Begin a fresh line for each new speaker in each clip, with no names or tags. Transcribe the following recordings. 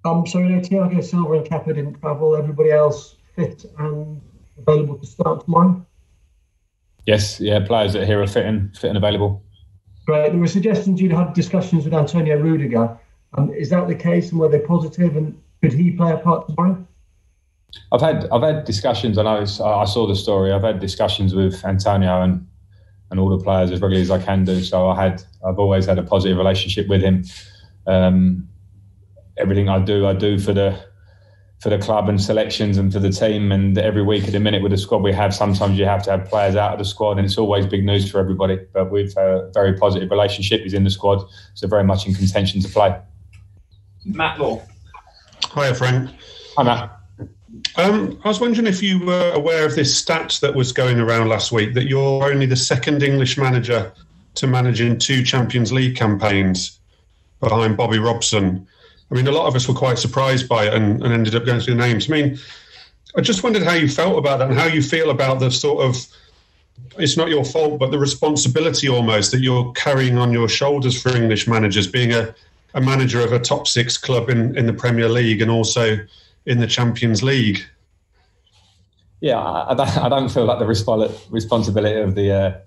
So Thiago Silva and Kepa didn't travel. Everybody else fit and available to start tomorrow?
Yes, yeah, players that are here are fit and available.
Great. There were suggestions you'd had discussions with Antonio Rudiger. Is that the case, and were they positive, and could he play a part tomorrow?
I've had discussions. I saw the story. I've had discussions with Antonio and all the players as regularly as I can do. So I've always had a positive relationship with him. Everything I do for the club and selections and for the team, and every week at the minute with the squad we have, sometimes you have to have players out of the squad, and it's always big news for everybody. But we've a very positive relationship. He's in the squad, so very much in contention to play.
Matt Law.
Hiya, Frank.
Hi, Matt.
I was wondering if you were aware of this stat that was going around last week, that you're only the second English manager to manage in 2 Champions League campaigns behind Bobby Robson. I mean, a lot of us were quite surprised by it and ended up going through the names. I mean, I just wondered how you felt about that and how you feel about the sort of, it's not your fault, but the responsibility almost that you're carrying on your shoulders for English managers, being a manager of a top 6 club in the Premier League and also in the Champions League.
Yeah, I don't feel like the responsibility of the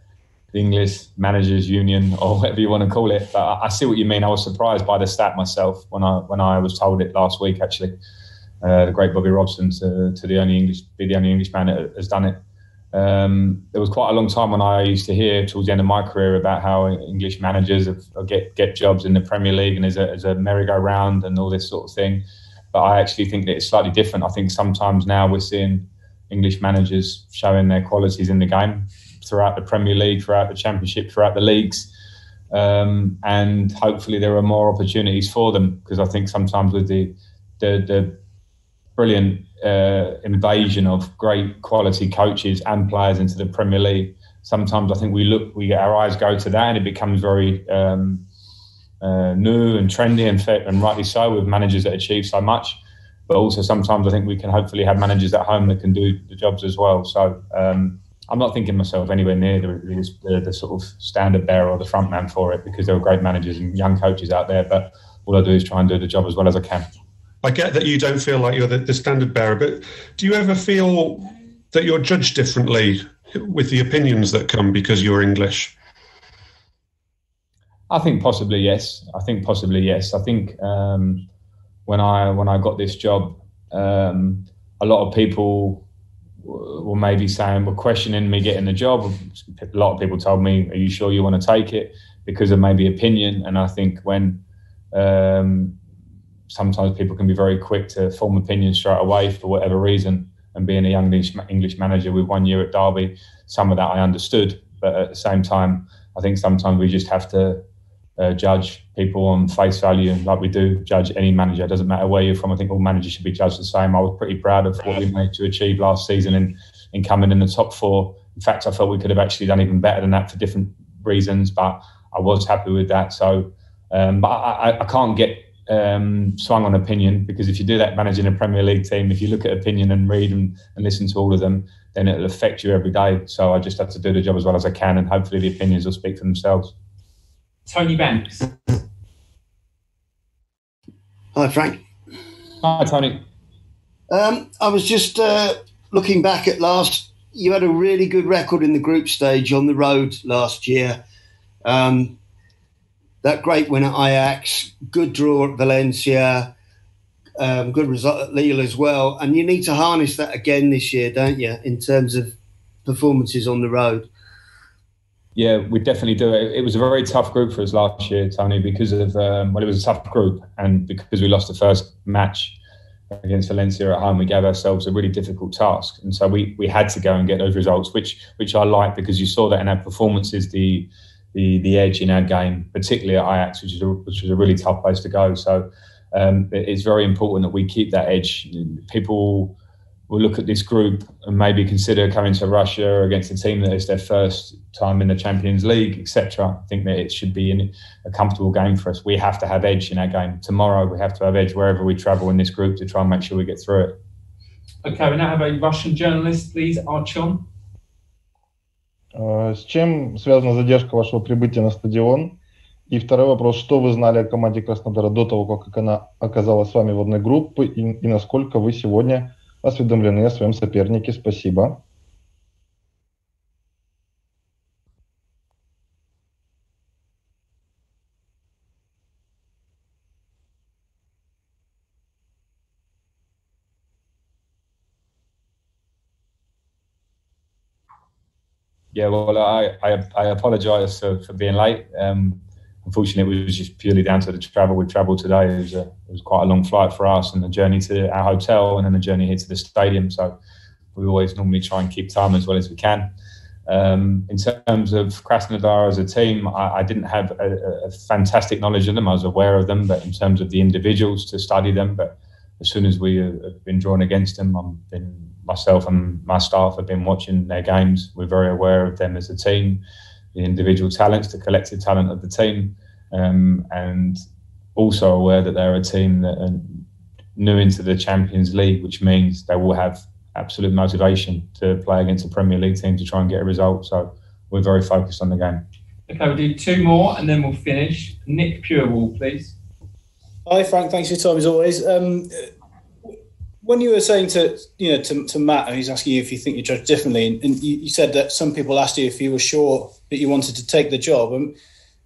English Managers Union or whatever you want to call it. But I see what you mean. I was surprised by the stat myself when I was told it last week. Actually, the great Bobby Robson be the only English man that has done it. There was quite a long time when I used to hear towards the end of my career about how English managers get jobs in the Premier League and as a merry-go-round and all this sort of thing. But I actually think that it's slightly different. I think sometimes now we're seeing English managers showing their qualities in the game throughout the Premier League, throughout the Championship, throughout the leagues. And hopefully there are more opportunities for them, because I think sometimes with the brilliant invasion of great quality coaches and players into the Premier League, sometimes I think our eyes go to that and it becomes very new and trendy and rightly so, with managers that achieve so much. But also sometimes I think we can hopefully have managers at home that can do the jobs as well. So I'm not thinking myself anywhere near the sort of standard bearer or the front man for it, because there are great managers and young coaches out there. But all I do is try and do the job as well as I can.
I get that you don't feel like you're the standard bearer, but do you ever feel that you're judged differently with the opinions that come because you're English?
I think possibly yes. I think when I got this job, a lot of people were maybe were questioning me getting the job. A lot of people told me, "Are you sure you want to take it?" because of maybe opinion. And I think when sometimes people can be very quick to form opinions straight away for whatever reason. And being a young English manager with 1 year at Derby, some of that I understood. But at the same time, I think sometimes we just have to judge people on face value, like we do judge any manager. It doesn't matter where you're from. I think all managers should be judged the same. I was pretty proud of what we managed to achieve last season in coming in the top 4. In fact, I felt we could have actually done even better than that for different reasons, but I was happy with that. So, but I can't get swung on opinion, because if you do that managing a Premier League team, if you look at opinion and read and listen to all of them, then it'll affect you every day. So I just have to do the job as well as I can, and hopefully the opinions will speak for themselves.
Tony Banks.
Hi, Frank.
Hi, Tony.
I was just looking back at you had a really good record in the group stage on the road last year. That great win at Ajax, good draw at Valencia, good result at Lille as well. And you need to harness that again this year, don't you, in terms of performances on the road?
Yeah, we definitely do. It was a very tough group for us last year, Tony, because of, it was a tough group. And because we lost the first match against Valencia at home, we gave ourselves a really difficult task. And so we had to go and get those results, which I like, because you saw that in our performances, the edge in our game, particularly at Ajax, which was a really tough place to go. So it's very important that we keep that edge. People will look at this group and maybe consider coming to Russia against a team that is their first time in the Champions League, etc. I think that it should be a comfortable game for us. We have to have edge in our game. Tomorrow we have to have edge wherever we travel in this group to try and make sure we get through it.
Okay, we now have a Russian journalist, please, Archon.
С чем связана задержка вашего прибытия на стадион? И второй вопрос, что вы знали о команде Краснодара до того, как она оказалась с вами в одной группе, и насколько вы сегодня осведомлены о своем сопернике? Спасибо.
Yeah, well, I apologise for being late. Unfortunately, it was just purely down to the travel. We travelled today. It was quite a long flight for us, and the journey to our hotel, and then the journey here to the stadium. So we always normally try and keep time as well as we can. In terms of Krasnodar as a team, I didn't have a fantastic knowledge of them. I was aware of them, but in terms of the individuals, to study them. But as soon as we have been drawn against them, myself and my staff have been watching their games. We're very aware of them as a team, the individual talents, the collective talent of the team, and also aware that they're a team that are new into the Champions League, which means they will have absolute motivation to play against a Premier League team to try and get a result. So we're very focused on the game.
Okay, we'll do two more and then we'll finish. Nick Purewall, please.
Hi Frank, thanks for your time as always. When you were saying to Matt, and he's asking you if you think you judge differently, and you said that some people asked you if you were sure that you wanted to take the job.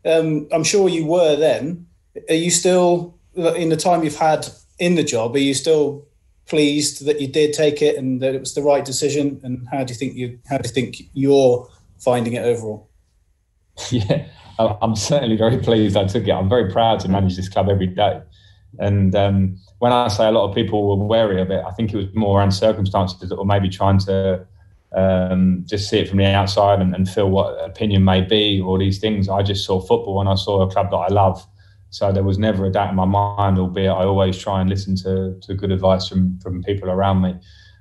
I'm sure you were then. Are you still, in the time you've had in the job, are you still pleased that you did take it and that it was the right decision? And how do you think you're finding it overall?
Yeah, I'm certainly very pleased I took it. I'm very proud to manage this club every day. And when I say a lot of people were wary of it, I think it was more around circumstances or maybe trying to just see it from the outside and feel what opinion may be or these things. I just saw football and I saw a club that I love. So there was never a doubt in my mind, albeit I always try and listen to good advice from people around me.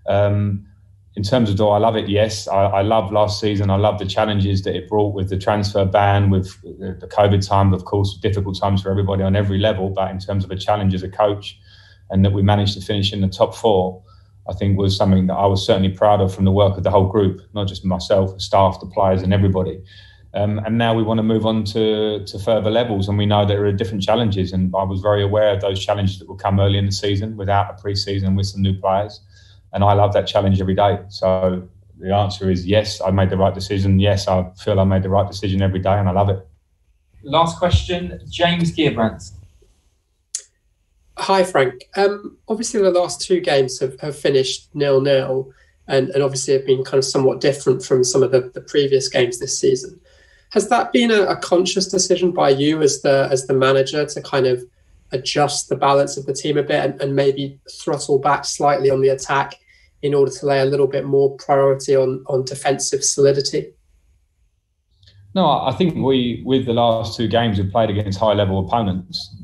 In terms of do I love it? Yes, I loved last season. I loved the challenges that it brought with the transfer ban, with the COVID time, of course, difficult times for everybody on every level. But in terms of a challenge as a coach, and that we managed to finish in the top four, I think was something that I was certainly proud of from the work of the whole group, not just myself, the staff, the players and everybody. And now we want to move on to further levels, and we know there are different challenges, and I was very aware of those challenges that will come early in the season without a pre-season with some new players. And I love that challenge every day. So the answer is yes, I made the right decision. Yes, I feel I made the right decision every day and I love it.
Last question, James Gearbrandt.
Hi, Frank. Obviously, the last two games have finished 0-0 and obviously have been kind of somewhat different from some of the previous games this season. Has that been a conscious decision by you as the manager to kind of adjust the balance of the team a bit and maybe throttle back slightly on the attack in order to lay a little bit more priority on defensive solidity?
No, I think with the last two games, we've played against high-level opponents.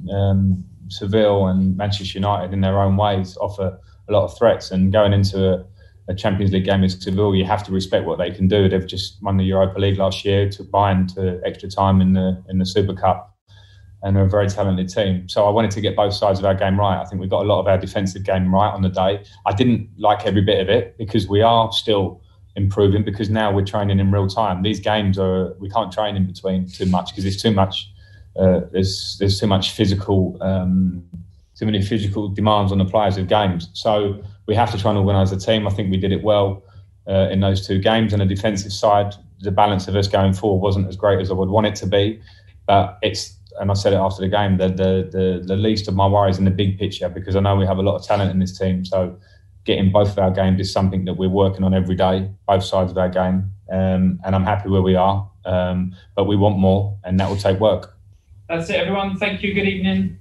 Seville and Manchester United, in their own ways, offer a lot of threats. And going into a Champions League game with Seville, you have to respect what they can do. They've just won the Europa League last year, took Bayern to extra time in the Super Cup, and they're a very talented team. So I wanted to get both sides of our game right. I think we got a lot of our defensive game right on the day. I didn't like every bit of it because we are still improving, because now we're training in real time. These games we can't train in between too much because it's too much. There's too much physical, too many physical demands on the players of games. So we have to try and organise the team. I think we did it well in those two games. On the defensive side, the balance of us going forward wasn't as great as I would want it to be. But and I said it after the game, the least of my worries in the big picture, because I know we have a lot of talent in this team. So getting both of our games is something that we're working on every day, both sides of our game. And I'm happy where we are. But we want more, and that will take work.
That's it, everyone. Thank you. Good evening.